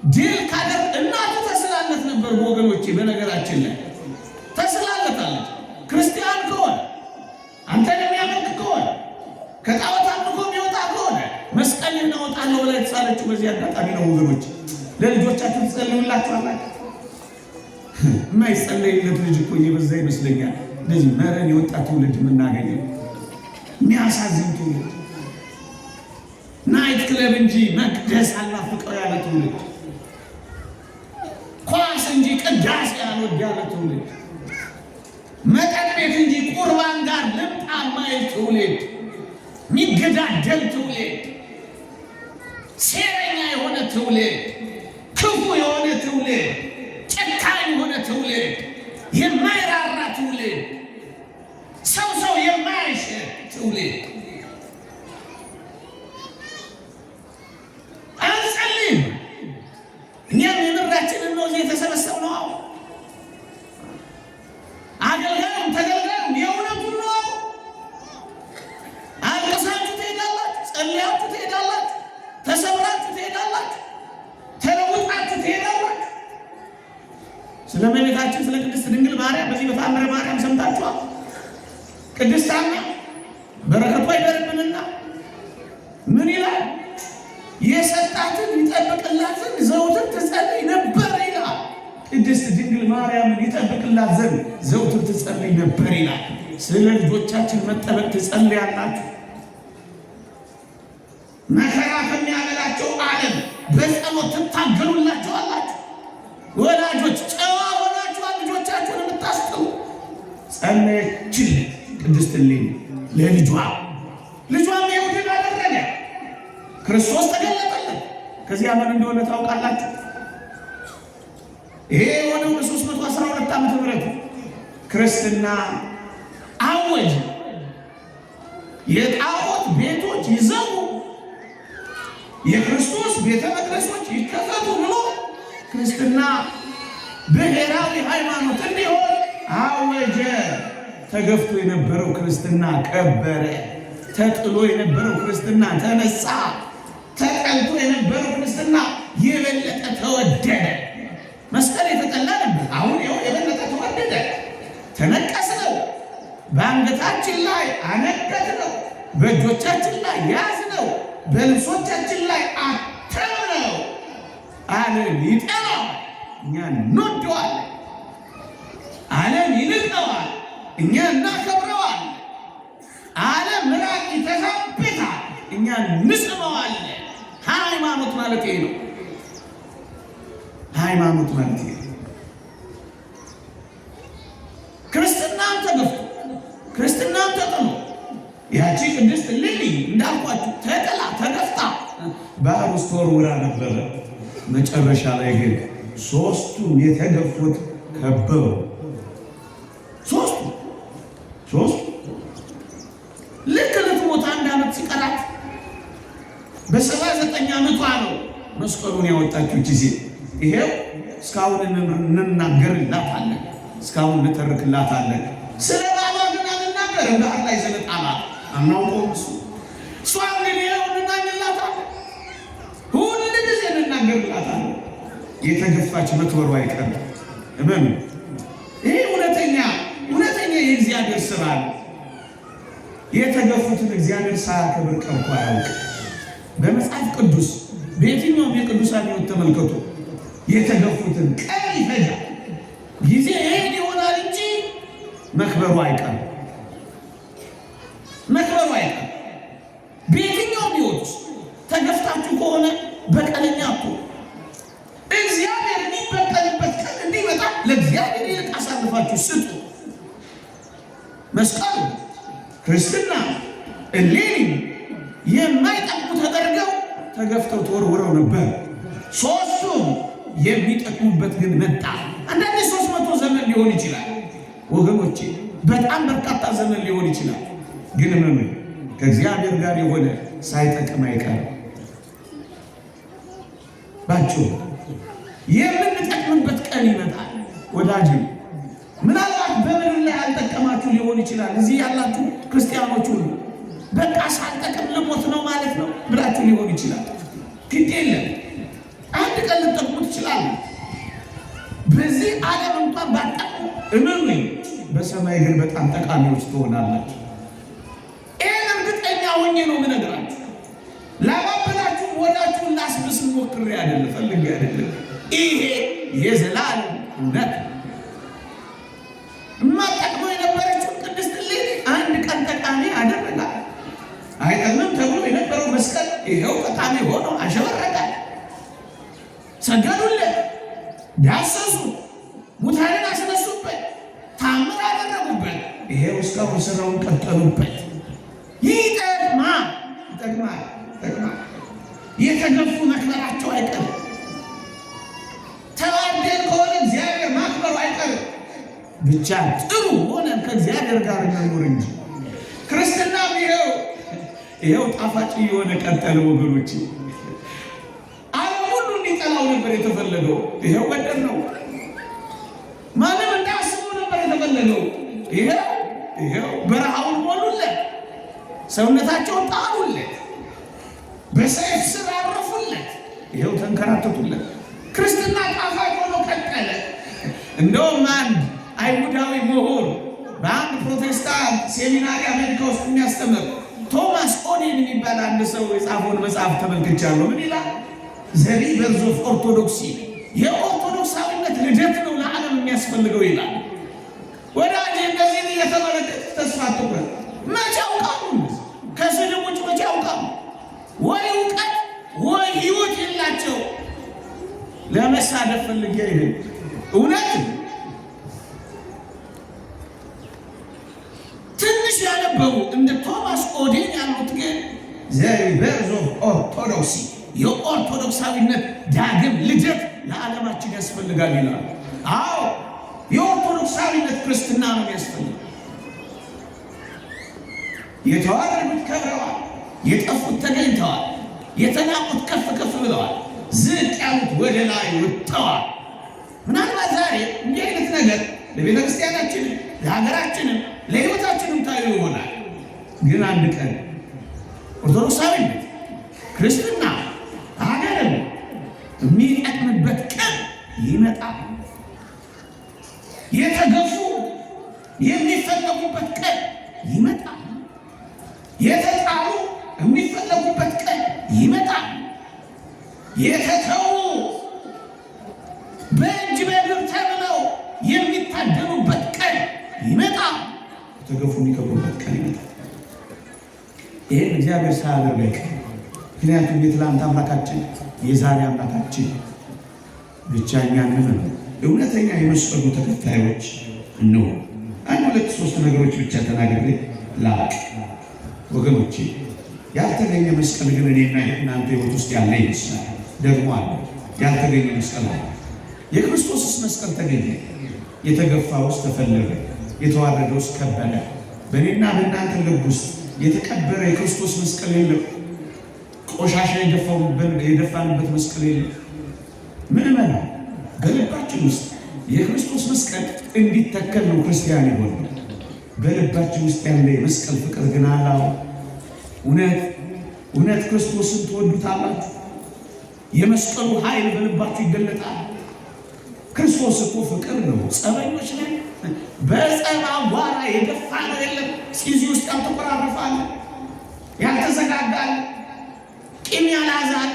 ድል ካደር እናቱ ተስላለት ነበር። ወገኖቼ በነገራችን ላይ ተስላለታለች። ክርስቲያን ከሆነ አንተን የሚያመልክ ከሆነ ከጣዖት አምልኮ የሚወጣ ከሆነ መስቀልን እናወጣለሁ ብላ የተሳለችው በዚህ አጋጣሚ ነው። ወገኖች ለልጆቻችሁ ትጸልዩላችኋላችሁ። የማይጸለይለት ልጅ እኮ እየበዛ ይመስለኛል። እንደዚህ መረን የወጣ ትውልድ የምናገኘው የሚያሳዝን ትውልድ፣ ናይት ክለብ እንጂ መቅደስ አላፍቀው ያለ ትውልድ፣ ኳስ እንጂ ቅዳሴ ያልወድ ያለ ትውልድ፣ መጠጥ ቤት እንጂ ቁርባን ጋር ልምጣ የማይል ትውልድ፣ የሚገዳደል ትውልድ፣ ሴረኛ የሆነ ትውልድ፣ ክፉ የሆነ ትውልድ፣ ጨካኝ የሆነ ትውልድ፣ የማይራራ ትውልድ፣ ሰው የማይሽር ትውልድ። አንጸልይም። እኛም የምራችንን ነው እዚህ የተሰበሰብነው። አገልጋዩም ተገልጋዩም የእውነቱን ነው። አልቅሳችሁ ትሄዳላችሁ፣ ጸልያችሁ ትሄዳላችሁ፣ ተሰብራችሁ ትሄዳላችሁ፣ ተለውጣችሁ ትሄዳላችሁ። ስለ እመቤታችን ስለ ቅድስት ድንግል ማርያም በዚህ በተአምረ ማርያም ሰምታችኋል። ቅድስት ሐና በረከቷ ይደርብንና ምን ይላል? የሰጣትን ይጠብቅላት ዘንድ ዘውትር ትጸልይ ነበር ይላል። ቅድስት ድንግል ማርያምን ይጠብቅላት ዘንድ ዘውትር ትጸልይ ነበር ይላል። ስለ ልጆቻችን መጠበቅ ትጸልያላችሁ። መከራ ከሚያበላቸው ዓለም በጸሎት ትታገሉላቸዋላችሁ። ወላጆች ጨዋ ሆናችኋል፣ ልጆቻችሁን የምታስጥሉ። ጸለየችልን ቅድስት እሌኒ ልጇም ይሁድን አደረገ። ክርስቶስ ተገለጠለት። ከዚያ ምን እንደሆነ ታውቃላችሁ? ይሄ የሆነው በ312 ዓመተ ምህረት ክርስትና አወጀ። የጣዖት ቤቶች ይዘጉ፣ የክርስቶስ ቤተ መቅደሶች ይከፈቱ ብሎ ክርስትና ብሔራዊ ሃይማኖት እንዲሆን አወጀ። ተገፍቶ የነበረው ክርስትና ከበረ። ተጥሎ የነበረው ክርስትና ተነሳ። ተጠልቶ የነበረው ክርስትና የበለጠ ተወደደ። መስቀል የተጠላ ነበር፣ አሁን ይኸው የበለጠ ተወደደ። ተነቀስ ነው፣ በአንገታችን ላይ አነገት ነው፣ በእጆቻችን ላይ ያዝ ነው፣ በልብሶቻችን ላይ አተም ነው። ዓለም ይጠላዋል፣ እኛ እንወደዋለን። ዓለም ይንቀዋል፣ እኛ እናከብረዋል። ዓለም ምራቅ ይተዛበታል፣ እኛ እንስመዋለን። ሃይማኖት ማለት ይሄ ነው። ሃይማኖት ማለት ይሄ ነው። ክርስትናም ተገፍቶ ክርስትናም ተጥሎ ያቺ ቅድስት እሌኒ እንዳልኳችሁ ተጥላ ተገፍታ ባህር ውስጥ ተወርውራ ነበረ። መጨረሻ ላይ ግን ሶስቱም የተገፉት ከበሩ። ሶስቱ ልክ ልትሞት 1 ዓመት ሲቀራት በ79 ዓመቷ ነው መስቀሉን ያወጣችው ጊዜ። ይሄው እስካሁን እንናገርላታለን፣ እስካሁን እንተርክላታለን። ስለ ባሏ ግን አንናገርም። ጋር ላይ ስለጣላት አናውቀውም። እሷ ግን ይኸው እንናገርላታለን፣ ሁል ጊዜ እንናገርላታለን። የተገፋች መክበሩ አይቀርም። እመኑ። ይሄ እውነተኛ የእግዚአብሔር ስራ ነው። የተገፉትን እግዚአብሔር ሳያከብር ቀርቶ አያውቅም። በመጽሐፍ ቅዱስ በየትኛውም የቅዱሳን ሕይወት ተመልከቱ። የተገፉትን ቀን ይፈጃል፣ ጊዜ ይሄን ይሆናል እንጂ መክበሩ አይቀርም። መክበሩ አይቀርም። በየትኛውም ሕይወት ውስጥ ተገፍታችሁ ከሆነ በቀለኛ እኮ እግዚአብሔር የሚበቀልበት ቀን እንዲመጣ ለእግዚአብሔር ይልቅ አሳልፋችሁ ስጡ። መስቀሉ፣ ክርስትና፣ እሌኒ የማይጠቅሙ ተደርገው ተገፍተው ተወርውረው ነበር። ሶስቱም የሚጠቅሙበት ግን መጣ። አንዳንዴ 300 ዘመን ሊሆን ይችላል ወገኖቼ፣ በጣም በርካታ ዘመን ሊሆን ይችላል። ግን ምን ከእግዚአብሔር ጋር የሆነ ሳይጠቅም አይቀርም። ባጭሩ የምንጠቅምበት ቀን ይመጣል ወዳጅ። ምናልባት በምድር ላይ አልጠቀማችሁ ሊሆን ይችላል። እዚህ ያላችሁ ክርስቲያኖች ሁሉ በቃ ሳልጠቅም ልሞት ነው ማለት ነው ብላችሁ ሊሆን ይችላል። ግድ የለም፣ አንድ ቀን ልጠቅሙ ትችላላችሁ። በዚህ ዓለም እንኳን ባጠቅሙ እመኑኝ፣ በሰማይ ግን በጣም ጠቃሚዎች ትሆናላችሁ። ይህን እርግጠኛ ሆኜ ነው የምነግራችሁ። ላባበላችሁ ወዳችሁን ላስብስ ሞክሬ አይደለም፣ ፈልጌ አይደለም። ይሄ የዘላለም እውነት የማጠቅመው የነበረችውን ቅድስት እሌኒ አንድ ቀን ጠቃሚ አደረጋል። አይጠቅምም ተብሎ የነበረው መስቀል ይኸው ጠቃሚ ሆኖ አሸበረቀ። ሰገዱለት፣ ዳሰሱ፣ ሙታንን አስነሱበት፣ ታምር አደረጉበት። ይሄው እስካሁን ስራውን ቀጠሉበት። ይጠቅማል። የተገፉ መክበራቸው አይቀርም። ተዋደን ከሆነ እግዚአብሔር ማክበሩ አይቀርም። ብቻ ጥሩ ሆነን ከእግዚአብሔር ጋር እንኖር እንጂ ክርስትና ይኸው ጣፋጭ የሆነ ቀጠለ ወገኖች። ዓለም ሁሉ እንዲጠላው ነበር የተፈለገው። ይኸው ወደድ ነው። ማንም እንዳያስበው ነበር የተፈለገው። ይኸው በረሃውን ሞሉለት፣ ሰውነታቸውን ጣሉለት፣ በሰይፍ ስር አረፉለት፣ ይኸው ተንከራተቱለት። ክርስትና ጣፋጭ ሆኖ ቀጠለ። እንደውም አንድ አይሁዳዊ ምሁር በአንድ ፕሮቴስታንት ሴሚናሪ አሜሪካ ውስጥ የሚያስተምር ቶማስ ኦኔል የሚባል አንድ ሰው የጻፈውን መጽሐፍ ተመልክቻለሁ። ምን ይላል? ዘ ሪቨርስ ኦፍ ኦርቶዶክሲ፣ የኦርቶዶክሳዊነት ልደት ነው ለዓለም የሚያስፈልገው ይላል። ወዳጅ እንደዚህ እየተመለከት ተስፋ አትቁረጥ። መቼ ያውቃሉ? ከስድብ ውጭ መቼ ያውቃሉ? ወይ እውቀት ወይ ህይወት የላቸው። ለመሳደብ ፈልጌ ይሄ እውነት ትንሽ ያነበቡ እንደ ቶማስ ኦዴን ያሉት ግን ዘ ሪቨርስ ኦፍ ኦርቶዶክሲ፣ የኦርቶዶክሳዊነት ዳግም ልደት ለዓለማችን ያስፈልጋል ይላል። አዎ የኦርቶዶክሳዊነት ክርስትና ነው ያስፈልጋል። የተዋረዱት ከብረዋል፣ የጠፉት ተገኝተዋል፣ የተናቁት ከፍ ከፍ ብለዋል፣ ዝቅ ያሉት ወደ ላይ ወጥተዋል። ምናልባት ዛሬ እንዲህ አይነት ነገር ለቤተ ክርስቲያናችንም ለሀገራችንም ለሕይወታችንም ታዩ ይሆናል። ግን አንድ ቀን ኦርቶዶክሳዊነት ክርስትና ሀገርን የሚጠቅምበት ቀን ይመጣል። የተገፉ የሚፈለጉበት ቀን ይመጣል። የተጣሉ የሚፈለጉበት ቀን ይመጣል። የተተዉ በእጅ በእግር ተብለው የሚታደኑበት ቀን ይመጣል። የተገፉ የሚከብሩበት ቀን ይመጣል። ይህን እግዚአብሔር ሳያደርግ አይቀርም። ምክንያቱም የትላንት አምላካችን የዛሬ አምላካችን ብቻ እኛን እውነተኛ የመስቀሉ ተከታዮች ነው። አንድ ሁለት ሶስት ነገሮች ብቻ ተናግሬ ላቅ ወገኖቼ። ያልተገኘ መስቀል ግን እኔና እናንተ ሕይወት ውስጥ ያለ ይመስላል። ደግሞ አለ ያልተገኘ መስቀል አለ። የክርስቶስስ መስቀል ተገኘ። የተገፋውስ ተፈለገ፣ የተዋረደውስ ከበረ። በእኔና በእናንተ ልብ ውስጥ የተቀበረ የክርስቶስ መስቀል የለም። ቆሻሻ የደፋንበት መስቀል የለም። ምዕመናን በልባችን ውስጥ የክርስቶስ መስቀል እንዲተከል ነው ክርስቲያን ይሆን። በልባችን ውስጥ ያለ የመስቀል ፍቅር ግን አላው እውነት ክርስቶስን ትወዱታላችሁ? የመስቀሉ ኃይል በልባችሁ ይገለጣል። ክርስቶስ እኮ ፍቅር ነው። ጸበኞች ነን። በጸብ አቧራ የደፋ ነው የለም። ሲዚ ውስጥ ያልተቆራረፋል፣ ያልተዘጋጋል፣ ቂም ያላዛል፣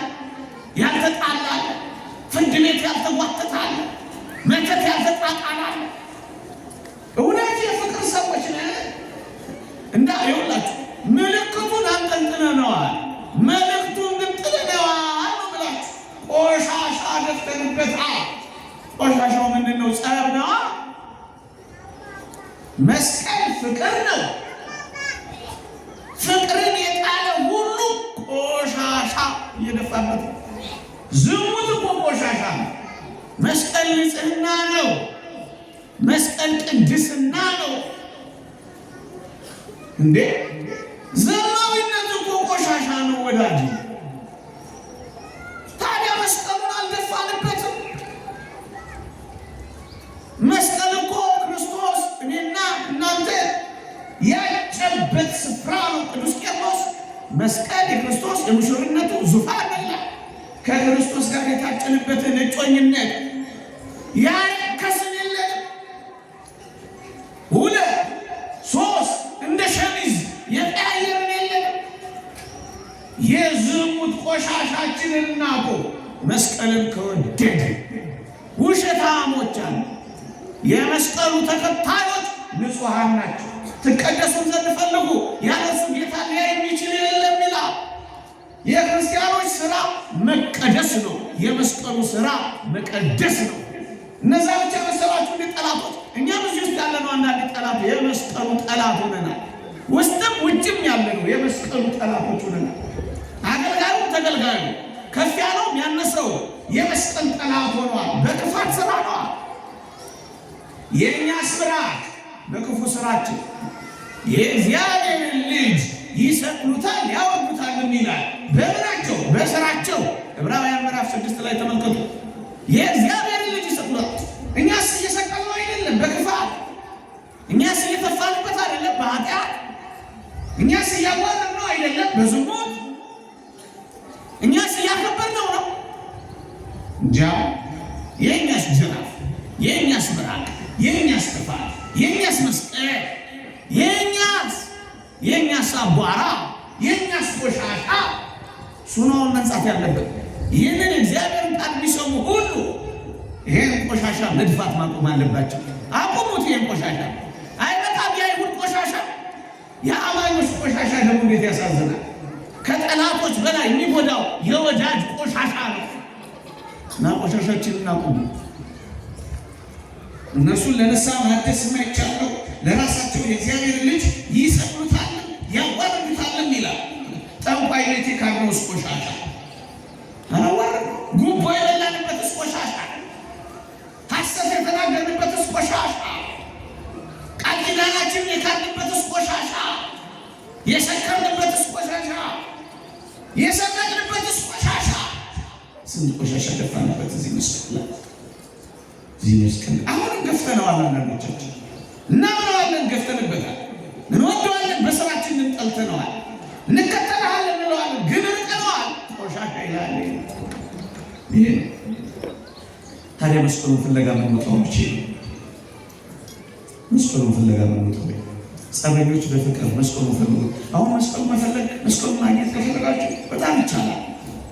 ያልተጣላል፣ ፍርድ ቤት ያልተጓተታል፣ መተት ያልተጣጣላል። እውነት የፍቅር ሰዎች ነን። ይኸውላችሁ ምልክቱን አንጠልጥለነዋል፣ መልእክቱን ግን ጥለነዋል ነው ብላችሁ ቆሻሻ ደፍተንበታል። ቆሻሻው ምንድን ነው? ጸብ ነው። መስቀል ፍቅር ነው። ፍቅርን የጣለ ሁሉ ቆሻሻ እየደፋበት። ዝሙት እኮ ቆሻሻ ነው። መስቀል ንጽሕና ነው። መስቀል ቅድስና ነው። እንዴ ዘማዊነት እኮ ቆሻሻ ነው ወዳጅ። ታዲያ መስቀሉን አልደፋንበትም? መስቀል እኮ ክርስቶስ እኔና እናንተ ያጨበት ስፍራ ነው። ቅዱስ ቄርሎስ መስቀል የክርስቶስ የሙሽርነቱ ዙፋን ነው። ከክርስቶስ ጋር የታጨንበትን እጮኝነት ያረከስን የለንም። 2 3 እንደ ሸሚዝ የቀያየርን የለንም። የዝሙት ቆሻሻችንን እናቆ መስቀልን ከወደድ ውሸታሞች አሉ። የመስቀሉ ተከታዮች ንጹሐን ናቸው። ትቀደሱን ዘንድ ፈልጉ፣ ያለሱ ጌታ ሊያይ የሚችል የለም ይላል። የክርስቲያኖች ስራ መቀደስ ነው። የመስቀሉ ስራ መቀደስ ነው። እነዛ ብቻ መሰላችሁ እንደ ጠላቶች? እኛም እዚህ ውስጥ ያለ ነው። አንዳንድ ጠላት የመስቀሉ ጠላት ሆነናል። ውስጥም ውጭም ያለ ነው የመስቀሉ ጠላቶች ሆነናል። አገልጋዩ ተገልጋዩ፣ ከፍ ያለው ያነሰው የመስቀል ጠላት ሆኗል። በክፋት ስራ ነው። የእኛ ስራ በክፉ ስራችን የእግዚአብሔር ልጅ ይሰቅሉታል ያወርዱታል ይላል። በምናቸው? በስራቸው። ዕብራውያን ምዕራፍ 6 ላይ ተመልከቱ። የእግዚአብሔር ልጅ ይሰቅሉታል። እኛስ እየሰቀልነው አይደለም በክፋት፣ እኛስ እየተፋንበት አይደለም በኃጢአት፣ እኛስ እያዋረድነው አይደለም በዝሙት፣ እኛስ እያከበርነው ነው እንጃ። የእኛስ ጅራፍ፣ የእኛስ ምራቅ፣ የእኛስ ጥፋት፣ የእኛስ መስቀል፣ የእኛስ አቧራ፣ የእኛስ ቆሻሻ ሱናውን መንጻት ያለበት። ይህንን እግዚአብሔርን ቃል የሚሰሙ ሁሉ ይህን ቆሻሻ መድፋት ማቆም አለባቸው። አቁሙት ይህን ቆሻሻ። አይበቃም የአይሁድ ቆሻሻ፣ የአማኞች ቆሻሻ ደግሞ እንዴት ያሳዝናል! ከጠላቶች በላይ የሚጎዳው የወዳጅ ቆሻሻ ነው። እና ቆሻሻችንን እናቁሙ። እነሱን ለንስሐ ማደስ የማይቻለው ለራሳቸው የእግዚአብሔር ልጅ ይሰቅሉታል ያዋርዱታልም ይላል። ጠንቋይ ቤት የካድነውስ ቆሻሻ አላዋረድ፣ ጉቦ የበላንበትስ ቆሻሻ፣ ሐሰት የተናገርንበትስ ቆሻሻ፣ ቃል ኪዳናችንን የካድንበትስ ቆሻሻ፣ የሰከርንበትስ ቆሻሻ፣ የሰረቅንበትስ ቆሻሻ። ስንት ቆሻሻ ደፋንበት እዚህ መስቀል ላይ። እዚህ መስቀል አሁንም ገፍተነዋል። አንዳንዶቻችን እናምነዋለን፣ ገፍተንበታል፣ እንወደዋለን፣ በስራችን እንጠልተነዋል፣ እንከተልሃለን እንለዋለን፣ ግን ርቀነዋል። ቆሻሻ ይላል። ይህ ታዲያ መስቀሉን ፍለጋ የምንወጣው ብቻ ነው። መስቀሉን ፍለጋ የምንወጣው ጸበኞች በፍቅር መስቀሉን ፈልጉ። አሁን መስቀሉን መፈለግ፣ መስቀሉን ማግኘት ከፈለጋችሁ በጣም ይቻላል።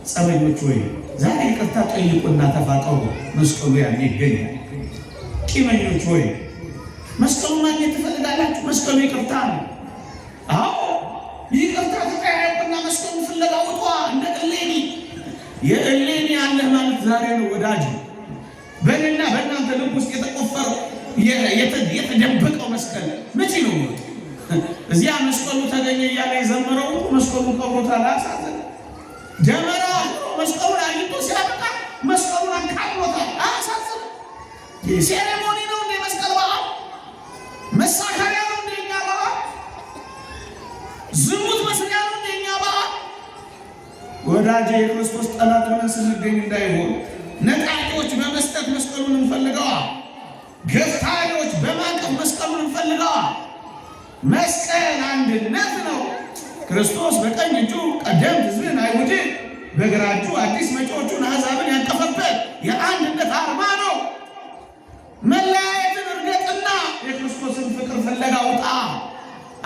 ጸበኞች ወይ ዛሬ ይቅርታ ጠይቁና ተፋቀሩ፣ መስቀሉ ያን ይገኛል። ቂመኞች ወይ መስቀሉን ማግኘት ትፈልጋላችሁ? መስቀሉ ይቅርታ ነው። አዎ ይቅርታ ተጠያየቁና መስቀሉን ፍለጋ ውጧ። እንደ እሌኒ የእሌኒ ያለህ ማለት ዛሬ ነው ወዳጅ። በእኔና በእናንተ ልብ ውስጥ የተቆፈረው የተደበቀው መስቀል መቼ ነው የሚወጣው? እዚያ መስቀሉ ተገኘ እያለ የዘመረው መስቀሉ ቀብሮታል። አሳዘነ። ደመራ መስቀሉን አግኝቶ ሲያበቃ መስቀሉን አቃጥሎታል። አሳዘነ። ሴሬሞኒ ነው እንደ መስቀል በዓል፣ መሳከሪያ ነው እንደኛ በዓል፣ ዝሙት መስሪያ ነው እንደኛ በዓል። ወዳጄ የክርስቶስ ጠላት ሆነን ስንገኝ እንዳይሆን ነጣቂዎች በመስጠት መስቀሉን እንፈልገዋል። ገፍታሪዎች በማቀፍ መስቀሉን እንፈልገዋል። መስቀል አንድነት ነው። ክርስቶስ በቀኝ እጁ ቀደምት ሕዝብን አይሁድን በግራ እጁ አዲስ መጪዎቹን አሕዛብን ያቀፈበት የአንድነት አርማ ነው። መለያየትን እርገጥና የክርስቶስን ፍቅር ፍለጋ ውጣ።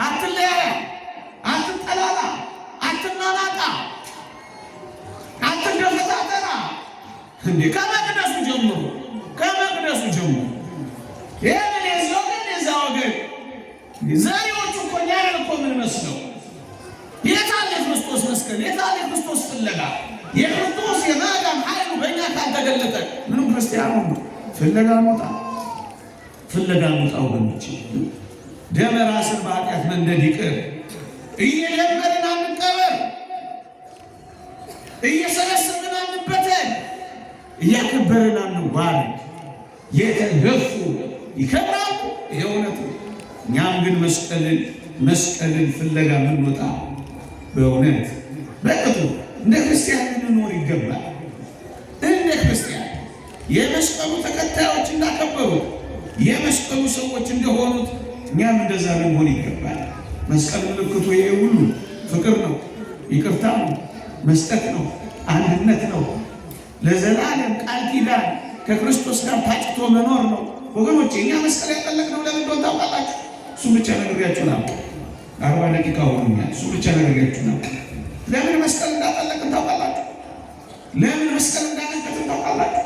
አትለያያ፣ አትጠላላ፣ አትናናቃ፣ አትገፈታተራ። እንዴ ከመቅደሱ ጀምሮ ይህንን የዚህ ወገን የዛ ወገን ዘሪዎቹ እኮ እኛን እኮ ምን መስለው የታለ የክርስቶስ መስቀል? የታለ የክርስቶስ ፍለጋ? የክርስቶስ የማዳን ኃይሉ በእኛ ካልተገለጠ ምንም ክርስቲያኑ ፍለጋ ወገኖች። ደመ ራስን በኃጢአት መንደድ ይቅር። እየደመርን አንቀበር፣ እየሰበሰብን አንበተን፣ እያከበርን አንዋረድ። የተገፉ ይከብራሉ። ይሄ እውነት ነው። እኛም ግን መስቀልን ፍለጋ ምንወጣ በእውነት በቅጡ እንደ ክርስቲያን ልንኖር ይገባል። እንደ ክርስቲያን የመስቀሉ ተከታዮች እንዳከበሩት የመስቀሉ ሰዎች እንደሆኑት እኛም እንደዛ ልንሆን ይገባል። መስቀል ምልክቱ ይሄ ሁሉ ፍቅር ነው፣ ይቅርታ ነው፣ መስጠት ነው፣ አንድነት ነው፣ ለዘላለም ቃል ኪዳን ከክርስቶስ ጋር ታጭቶ መኖር ነው። ወገኖቼ እኛ መስቀል ያጠለቅነው ለምን እንደሆነ ታውቃላችሁ? እሱ ብቻ ነግሬያችሁ ነው። 40 ደቂቃ ሆኖኛል። እሱ ብቻ ነግሬያችሁ ነው። ለምን መስቀል እንዳጠለቅን ታውቃላችሁ? ለምን መስቀል እንዳነገትን ታውቃላችሁ?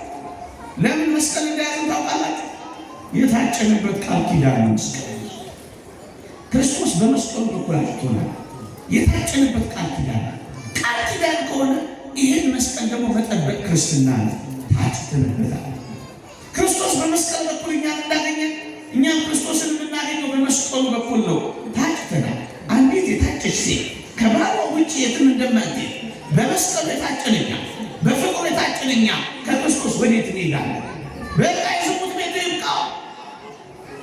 ለምን መስቀል እንዳያዝን ታውቃላችሁ? የታጨንበት ቃል ኪዳን ነው መስቀል። ክርስቶስ በመስቀሉ በኩል አጭቶናል። የታጨንበት ቃል ኪዳን ከሆነ ይህን መስቀል ደግሞ መጠበቅ ክርስትና ነው። ታጭተንበታል። ክርስቶስ በመስቀል በኩል እኛን እንዳገኘን እኛም ክርስቶስን የምናገኘው በመስቀሉ በኩል ነው። ታጭተናል። አንዲት የታጨች ሴት ከባሏ ውጭ የትም እንደማትሄድ በመስቀሉ የታጨንኛ፣ በፍቅሩ የታጨንኛ ከክርስቶስ ወዴት እንሄዳለን? በቃ የዝሙት ቤት ይብቃ።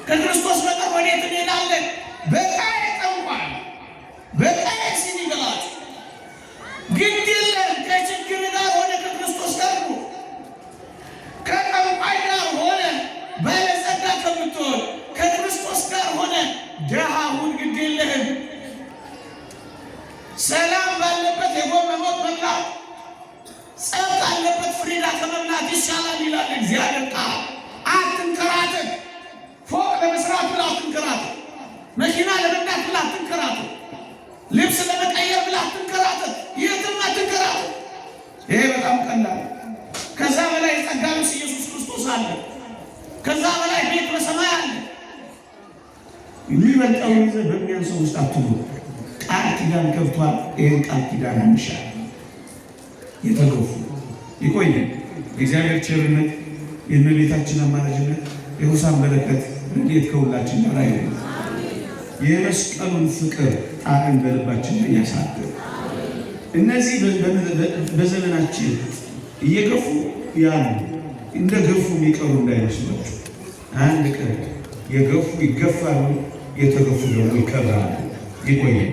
ከክርስቶስ በቀር ወዴት እንሄዳለን? በቃ የጠንቋይ በቃ ሲኒገላት ግድ የለም። ከችግር ጋር ሆነ ከክርስቶስ ጋር ነው። ከጠንቋይ ጋር ሆነ ባለጸጋ ከምትሆን ከክርስቶስ ጋር ሆነ ደሃ ሁን፣ ግድ የለህም። ሰላም ባለበት የጎመን ሞት መብላት፣ ጸጥ ባለበት ፍሪዳ ከመብላት ይሻላል ይላል እግዚአብሔር ቃል። አትንከራተት። ፎቅ ለመስራት ብላ አትንከራተት። መኪና ለመንዳት ብላ አትንከራተት። ልብስ ለመቀየር ብላ አትንከራተት። የትም አትንከራተት። ይሄ በጣም ቀላል። ከዛ በላይ የጸጋ ልብስ ኢየሱስ ክርስቶስ አለ። ከዛ በላይ ቤት በሰማይ አለ። የሚበልጠውን ይዘህ በሚያንሰው ውስጥ አትኑር። ቃል ኪዳን ገብቷል። ይህን ቃል ኪዳን አንሻል። የተገፉ ይቆይ። የእግዚአብሔር ቸርነት፣ የእመቤታችን አማላጅነት፣ የሆሳዕና በረከት ረድኤት ከሁላችን ጋር ይሁን። የመስቀሉን ፍቅር ጣዕም በልባችን ላይ ያሳድር። እነዚህ በዘመናችን እየገፉ ያሉ እንደ ገፉ የሚቀሩ እንዳይመስላችሁ። አንድ ቀን የገፉ ይገፋሉ፣ የተገፉ ደግሞ ይከብራሉ። ይቆያል።